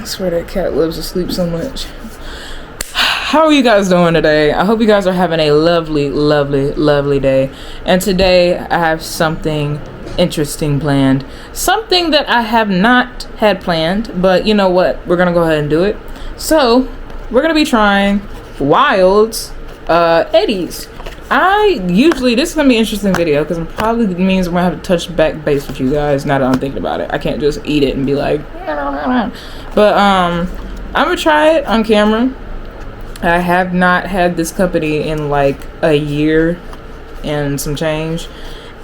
I swear that cat loves to sleep so much. How are you guys doing today? I hope you guys are having a lovely day. And today I have something interesting planned. Something that I have not had planned, but you know what? We're gonna go ahead and do it. So we're gonna be trying WYLD's Eddies. This is gonna be an interesting video because it probably means I'm gonna have to touch back base with you guys now that I'm thinking about it. I can't just eat it and be like, but I'm gonna try it on camera. I have not had this company in like a year and some change,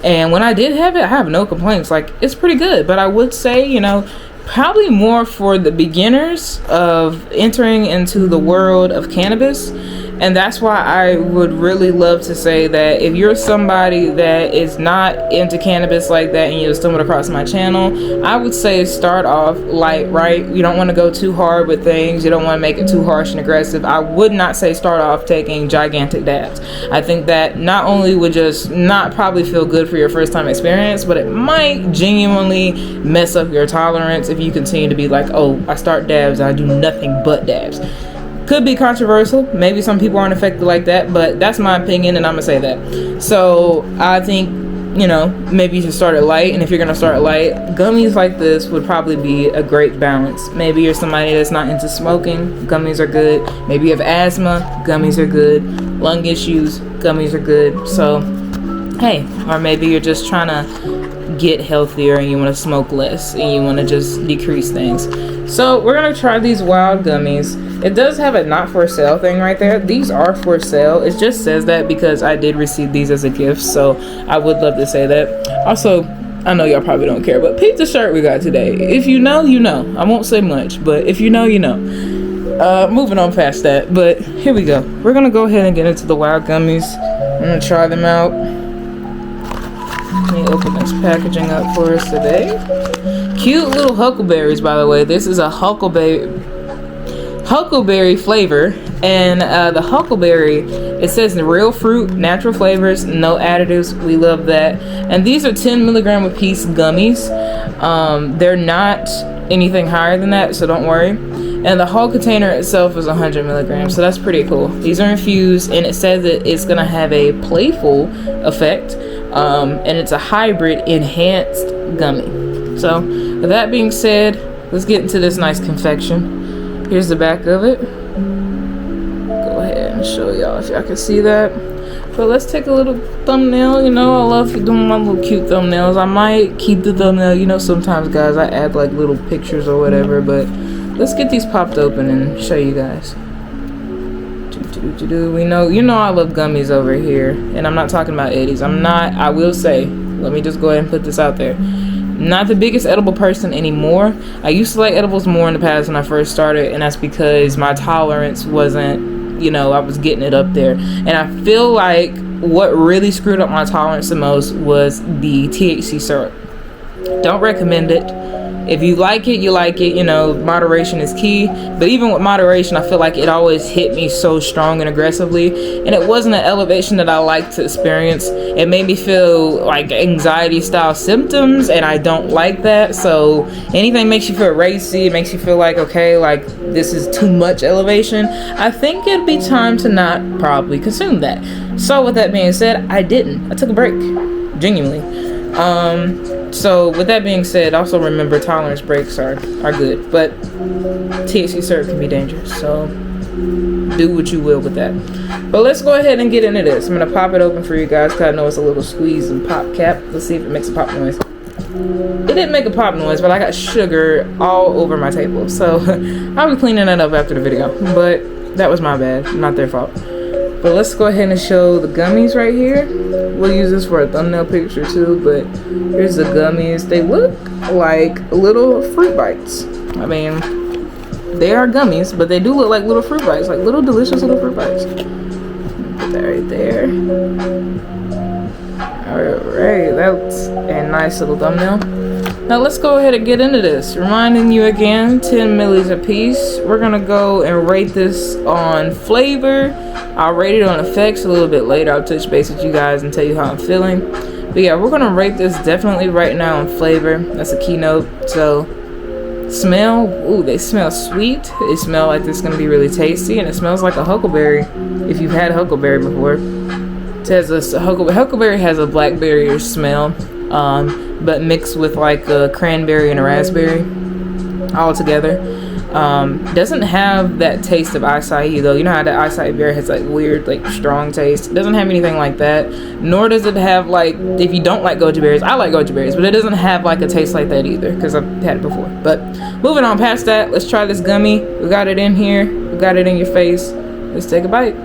and when I did have it, I have no complaints. Like, it's pretty good, but I would say, you know, probably more for the beginners of entering into the world of cannabis. And that's why I would really love to say that if you're somebody that is not into cannabis like that and you stumbled across my channel, I would say start off light, right? You don't want to go too hard with things. You don't want to make it too harsh and aggressive. I would not say start off taking gigantic dabs. I think that not only would just not probably feel good for your first time experience, but it might genuinely mess up your tolerance if you continue to be like, oh, I start dabs and I do nothing but dabs. Could be controversial. Maybe some people aren't affected like that, but that's my opinion and I'm gonna say that. So I think, you know, maybe you should start it light, and if you're gonna start light, gummies like this would probably be a great balance. Maybe you're somebody that's not into smoking, gummies are good. Maybe you have asthma, gummies are good. Lung issues, gummies are good. So hey, or maybe you're just trying to get healthier and you want to smoke less and you want to just decrease things. So we're gonna try these WYLD gummies. It does have a not for sale thing right there. These are for sale. It just says that because I did receive these as a gift, so I would love to say that. Also, I know y'all probably don't care, but peep the shirt we got today. If you know, you know. I won't say much, but if you know, you know. Moving on past that, but here we go. We're gonna go ahead and get into the WYLD gummies. I'm gonna try them out. Let me open this packaging up for us today. Cute little huckleberries, by the way. This is a huckleberry flavor, and the huckleberry, it says the real fruit, natural flavors, no additives. We love that. And these are 10 milligram a piece gummies. They're not anything higher than that, so don't worry. And the whole container itself is 100 milligrams, so that's pretty cool. These are infused, and it says that it's gonna have a playful effect, and it's a hybrid enhanced gummy. So with that being said, let's get into this nice confection. Here's the back of it. Go ahead and show y'all if y'all can see that. But let's take a little thumbnail. You know, I love doing my little cute thumbnails. I might keep the thumbnail. You know, sometimes, guys, I add like little pictures or whatever. But let's get these popped open and show you guys. We know, you know, I love gummies over here. And I'm not talking about Eddies. I will say, let me just go ahead and put this out there. Not the biggest edible person anymore. I used to like edibles more in the past when I first started, and that's because my tolerance wasn't, you know, I was getting it up there. And I feel like what really screwed up my tolerance the most was the THC syrup. Don't recommend it. If you like it, you like it. You know, moderation is key. But even with moderation, I feel like it always hit me so strong and aggressively. And it wasn't an elevation that I liked to experience. It made me feel like anxiety style symptoms, and I don't like that. So anything makes you feel racy, it makes you feel like, okay, like this is too much elevation. I think it'd be time to not probably consume that. So with that being said, I didn't. I took a break, genuinely. So with that being said, also remember tolerance breaks are good, but THC syrup can be dangerous, so do what you will with that. But let's go ahead and get into this. I'm gonna pop it open for you guys because I know it's a little squeeze and pop cap. Let's see if it makes a pop noise. It didn't make a pop noise, but I got sugar all over my table, so I'll be cleaning that up after the video, but that was my bad, not their fault. But let's go ahead and show the gummies right here. We'll use this for a thumbnail picture too, but here's the gummies. They look like little fruit bites. I mean, they are gummies, but they do look like little fruit bites, like little delicious little fruit bites. Put that right there. Alright, that's a nice little thumbnail. Now let's go ahead and get into this. Reminding you again, 10 millis a piece. We're gonna go and rate this on flavor. I'll rate it on effects a little bit later. I'll touch base with you guys and tell you how I'm feeling. But yeah, we're gonna rate this definitely right now on flavor. That's a keynote. So Smell, ooh, they smell sweet. They smell like it's gonna be really tasty, and it smells like a huckleberry. If you've had huckleberry before, it has a huckleberry has a blackberry smell, but mixed with like a cranberry and a raspberry all together. Doesn't have that taste of acai though. You know how the acai berry has like weird, like strong taste. It doesn't have anything like that. Nor does it have like, if you don't like goji berries, I like goji berries, but it doesn't have like a taste like that either because I've had it before. But moving on past that, let's try this gummy. We got it in here. We got it in your face. Let's take a bite.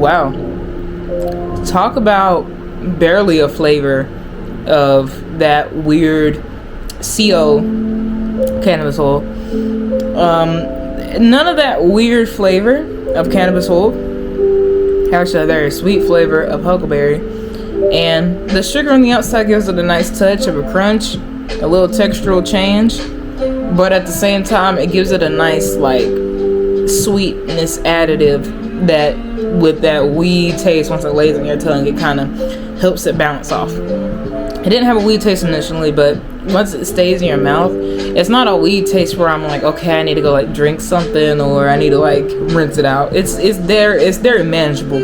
Wow. Talk about barely a flavor of that weird CO cannabis oil. None of that weird flavor of cannabis oil. Actually, a very sweet flavor of huckleberry. And the sugar on the outside gives it a nice touch of a crunch, a little textural change. But at the same time, it gives it a nice, like, sweetness additive that with that weed taste, once it lays on your tongue, it kind of helps it bounce off. It didn't have a weed taste initially, but once it stays in your mouth, it's not a weed taste where I'm like, okay, I need to go like drink something or I need to like rinse it out. It's very manageable.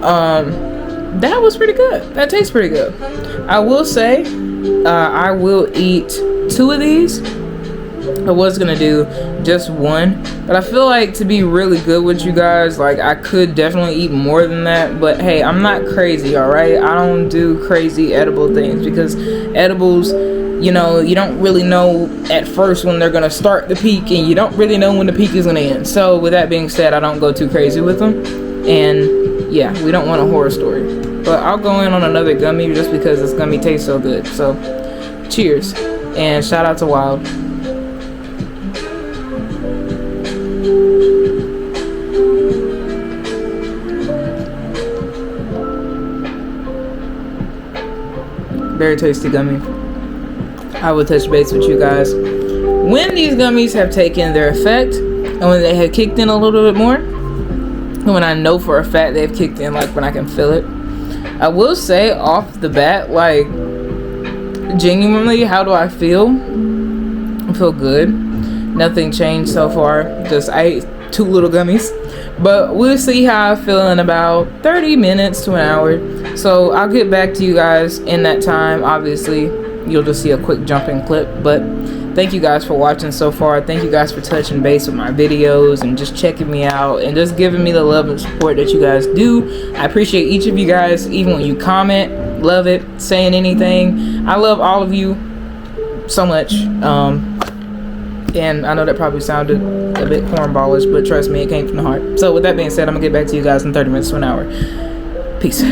That was pretty good. That tastes pretty good. I will say, I will eat 2 of these. I was gonna do just 1, but I feel like to be really good with you guys, like I could definitely eat more than that, but hey, I'm not crazy, all right? I don't do crazy edible things because edibles, you know, you don't really know at first when they're gonna start the peak, and you don't really know when the peak is gonna end. So with that being said, I don't go too crazy with them, and yeah, we don't want a horror story. But I'll go in on another gummy just because this gummy tastes so good. So cheers, and shout out to WYLD. Very tasty gummy. I will touch base with you guys when these gummies have taken their effect and when they have kicked in a little bit more, and when I know for a fact they've kicked in, like when I can feel it. I will say off the bat, like genuinely, how do I feel? I feel good. Nothing changed so far. Just I ate 2 little gummies, but we'll see how I feel in about 30 minutes to an hour. So I'll get back to you guys in that time. Obviously, you'll just see a quick jumping clip, but thank you guys for watching so far. Thank you guys for touching base with my videos and just checking me out and just giving me the love and support that you guys do. I appreciate each of you guys, even when you comment, love it, saying anything. I love all of you so much. And I know that probably sounded a bit cornballish, but trust me, it came from the heart. So with that being said, I'm gonna get back to you guys in 30 minutes to an hour. Peace.